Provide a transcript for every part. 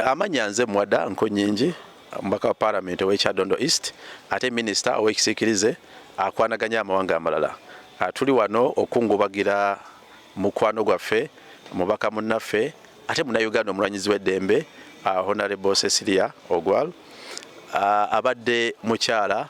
Amanya nze Muwada Nkunyingi mbaka wa Parliament ow'Ekyadondo East ate Minister ow'Ekisiikirize akwanaganya amawanga amalala. Tuli wano okungubagira mukwano gwaffe mubaka munnaffe ate Munnayuganda omulwanyizi w'eddembe Hon. Cecilia Ogwal abadde mukyala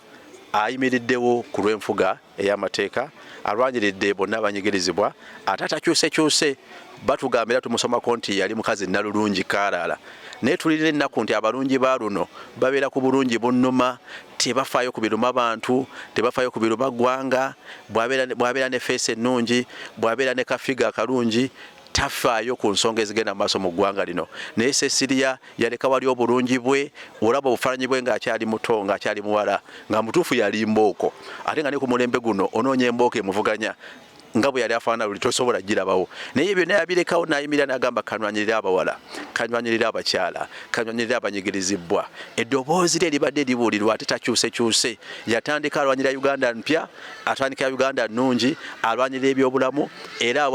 ayimiriddewo ku lw'enfuga ey'amateeka alwanyiridde bonna abanyigirizibwa ate atakyusekyuse batugambira tumusomako nti yali mukazi nalulungi kaalaala naye tulira ennaku nti abalungi ba luno babeera ku bulungi bunnuma tebafaayo ku biruma bantu tebafaayo ku biruma ggwanga bw'abeera ne feesi ennungi bw'abeera ne kafiga akalungi tafaayo ku nsonga ezigenda mu maaso mu ggwanga lino. Naye Cecilia yaleka wali obulungi bwe olaba obufaananyi bwe ng'akyali muto ng'akyali muwala nga mutuufu yali mbooko ate nga ne ku mulembe guno onoonya embooko emuvuganya nga bwe yali afaanana luli tosobola girabawo naye byonna yabirekawo n'ayimirira n'agamba kanwanyirira abawala kanwanyirira abakyala kanwanyirira abanyigirizibwa eddoboozi lye libadde libuulirwa ate takyusekyuse yatandika alwanyira Uganda mpya atandika Uganda nnungi alwanyira ebyobulamu era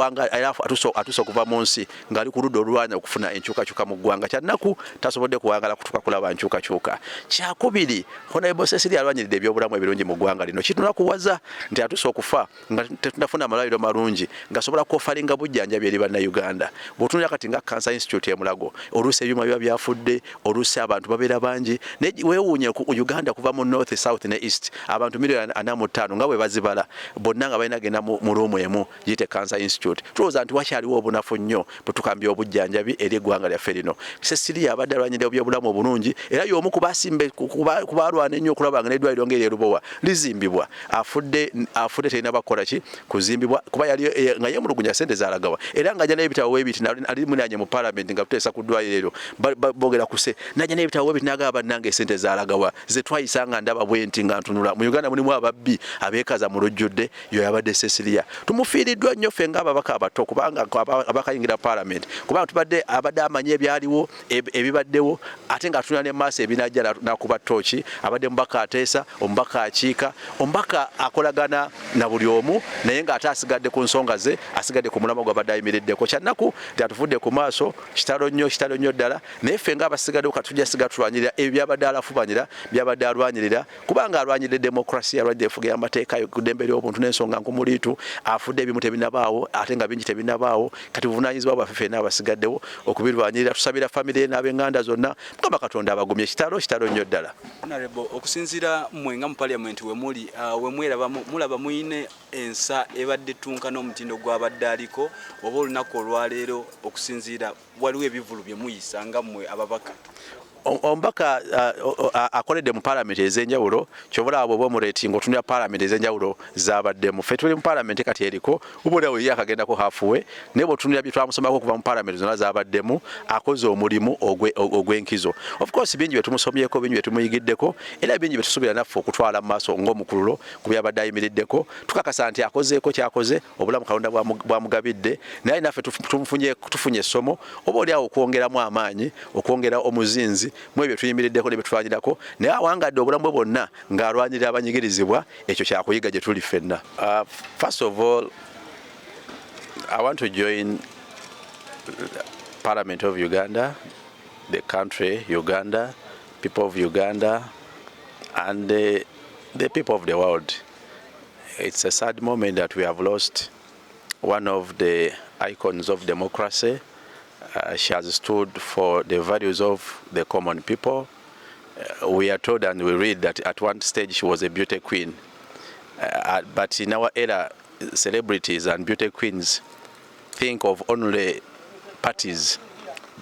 atuuse okuva mu nsi ng'ali ku ludda olulwanya okufuna enkyukakyuka mu ggwanga kyannaku tasobodde kuwangala kutuka kulaba nkyukakyuka. Kyakubiri Hon. Cecilia alwanyiridde ebyobulamu ebirungi mu ggwanga lino kitunakuwaza nti atuuse okufa nga tetunafuna amalwaliro malungi ngasobola kuofalinga bujjanjabi eri bannayuganda. Bw'otunulira kati nga Cancer Institute e Mulago oluusi ebyuma biba byafudde oluusi abantu babeera bangi weewuunye ku Uganda kuva mu north south ne east abantu miliyoni 45 nga bwe bazibala bonna nga balina genda mu ruumu emu giyite Cancer Institute. Tulowooza nti wakyaliwo obunafu nnyo bwe tukambye obujjanjabi eri eggwanga lyaffe lino. Cecilia abadde alwanyira ebyobulamu obulungi era y'omu ku basimbe ku balwana ennyo okulaba nga n'eddwaliro ng'eryo Lubowa lizimbibwa afudde terina bakola ki kuzimbibwa kuba yali nga yemulugunya sente zalagawa era nga jana ebitawo webiti ali munanye mu Parliament nga tutesa ku ddwaliro bogera kuse najana ebitawo webiti nagaba nange sente zalagawa ze twayisanga ndaba bwenti nga ntunula mu Uganda mulimu ababbi abekaza mu lujjudde yo yabadde Cecilia tumufiiriddwa nnyo ffe ng'ababaka abato kubanga abakayingira Parliament kubanga tubadde abadde amanye ebyaliwo ebibaddewo ate nga tunula ne maaso ebinajja nakuba tooki abadde mubaka ateesa omubaka akiika omubaka akolagana na buli omu naye nga ate asigadde ku nsonga ze asigadde ku mulama gw'abadde ayimiriddeko kyannaku tyatuvudde ku maaso kitalo nnyo ddala naye ffe ng'abasigaddewo katujja siga tulwanyirira ebyo byabadde alafubanyira byabadde alwanyirira kubanga alwanyirira demokrasi alwanyirira enfuga y'amateeka ku ddembe ly'obuntu n'ensonga nkumuliitu afudde ebimu tebinabaawo ate nga bingi tebinabaawo kati buvunaanyizibwa bwaffe ffenna abasigaddewo okubirwanyirira tusabira famire n'ab'enganda zonna Mukama Katonda abagumye kitalo nnyo ddala. Honorable okusinziira mmwe nga mu Parliament we muli we mulaba muyine ensa ebadde tunka n'omutindo gw'abadde aliko oba olunaku olwaleero okusinziira waliwo ebivulu bye muyisa nga mmwe ababaka. Omubaka akoledde mu Parliament ez'enjawulo kyobula abo b'omureetinga otunira Parliament ez'enjawulo zabaddemu ffe tuli mu Parliament kati eriko ubulawo ye akagendako halfway naye bw'otunira bye twamusomako okuva mu Parliament zonna zabaddemu akoze omulimu ogw'enkizo. Of course bingi bye tumusomyeko bingi bye tumuyigiddeko era bingi bye tusuubira naffe okutwala mu maaso ng'omukululo ku byabadde ayimiriddeko tukakasa nti akozeeko kyakoze obulamu Katonda bwamugabidde naye naffe tufunye essomo oba oliawo okwongeramu amaanyi okwongera omuzinzi mwebyo tuyimiriddeko ne betulwanyirako naye awangadde obulamu bwe bwonna ng'alwanyirira abanyigirizibwa ekyo kyakuyiga gye tuli ffenna. First of all, I want to join Parliament of Uganda, the country Uganda, people of Uganda and the people of the world. It's a sad moment that we have lost one of the icons of democracy. She has stood for the values of the common people. We are told and we read that at one stage she was a beauty queen. But in our era, celebrities and beauty queens think of only parties.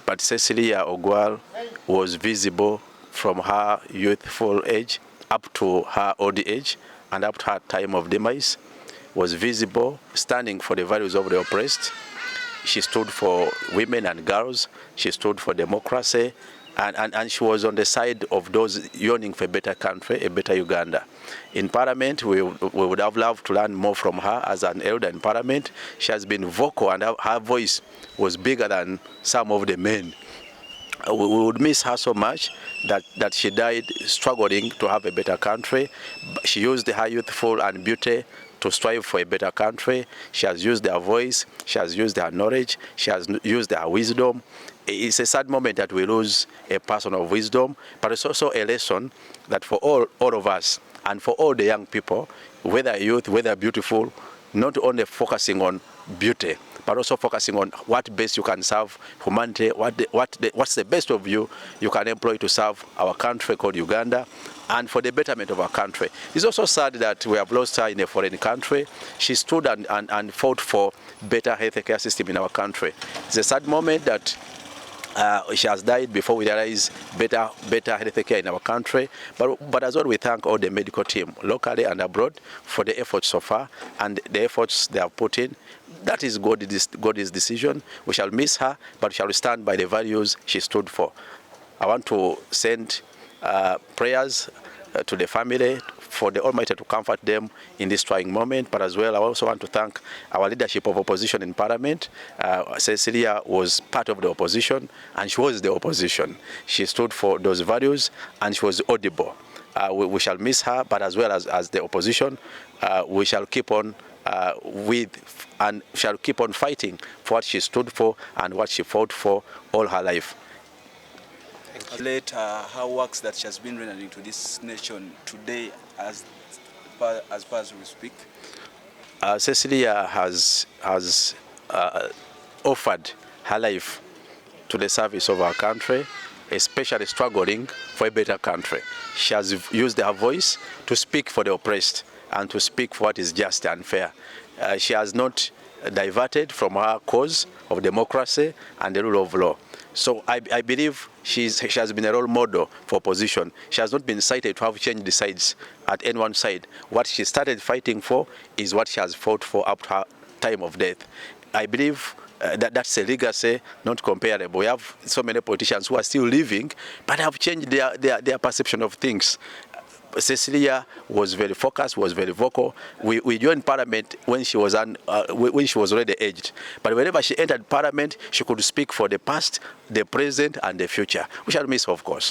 But Cecilia Ogwal was visible from her youthful age up to her old age and up to her time of demise, was visible, standing for the values of the oppressed. She stood for women and girls. She stood for democracy. And she was on the side of those yearning for a better country, a better Uganda. In Parliament, we would have loved to learn more from her as an elder in Parliament. She has been vocal and her voice was bigger than some of the men. We would miss her so much that she died struggling to have a better country. She used her youthful and beauty to strive for a better country. She has used her voice, she has used her knowledge, she has used her wisdom. It's a sad moment that we lose a person of wisdom, but it's also a lesson that for all of us and for all the young people, whether youth, whether beautiful, not only focusing on beauty, but also focusing on what best you can serve humanity, what's the best of you can employ to serve our country called Uganda and for the betterment of our country. It's also sad that we have lost her in a foreign country. She stood and fought for better healthcare system in our country. It's a sad moment that she has died before we realize better healthcare in our country. But as well, we thank all the medical team, locally and abroad, for the efforts so far and the efforts they have put in. That is God's decision. We shall miss her, but we shall stand by the values she stood for. I want to send prayers to the family, for the Almighty to comfort them in this trying moment. But as well, I also want to thank our leadership of opposition in Parliament. Cecilia was part of the opposition, and she was the opposition. She stood for those values, and she was audible. We shall miss her, but as well as the opposition, we shall keep on shall keep on fighting for what she stood for and what she fought for all her life. Later, her works that she has been rendering to this nation today, as far as we speak. Cecilia has offered her life to the service of our country, especially struggling for a better country. She has used her voice to speak for the oppressed and to speak for what is just and fair. She has not diverted from her cause of democracy and the rule of law. So I believe she has been a role model for opposition. She has not been cited to have changed the sides at any one side. What she started fighting for is what she has fought for up to her time of death. I believe that's a legacy not comparable. We have so many politicians who are still living, but have changed their perception of things. Cecilia was very focused, was very vocal. We joined Parliament when she was already aged. But whenever she entered Parliament, she could speak for the past, the present, and the future. We shall miss her, of course.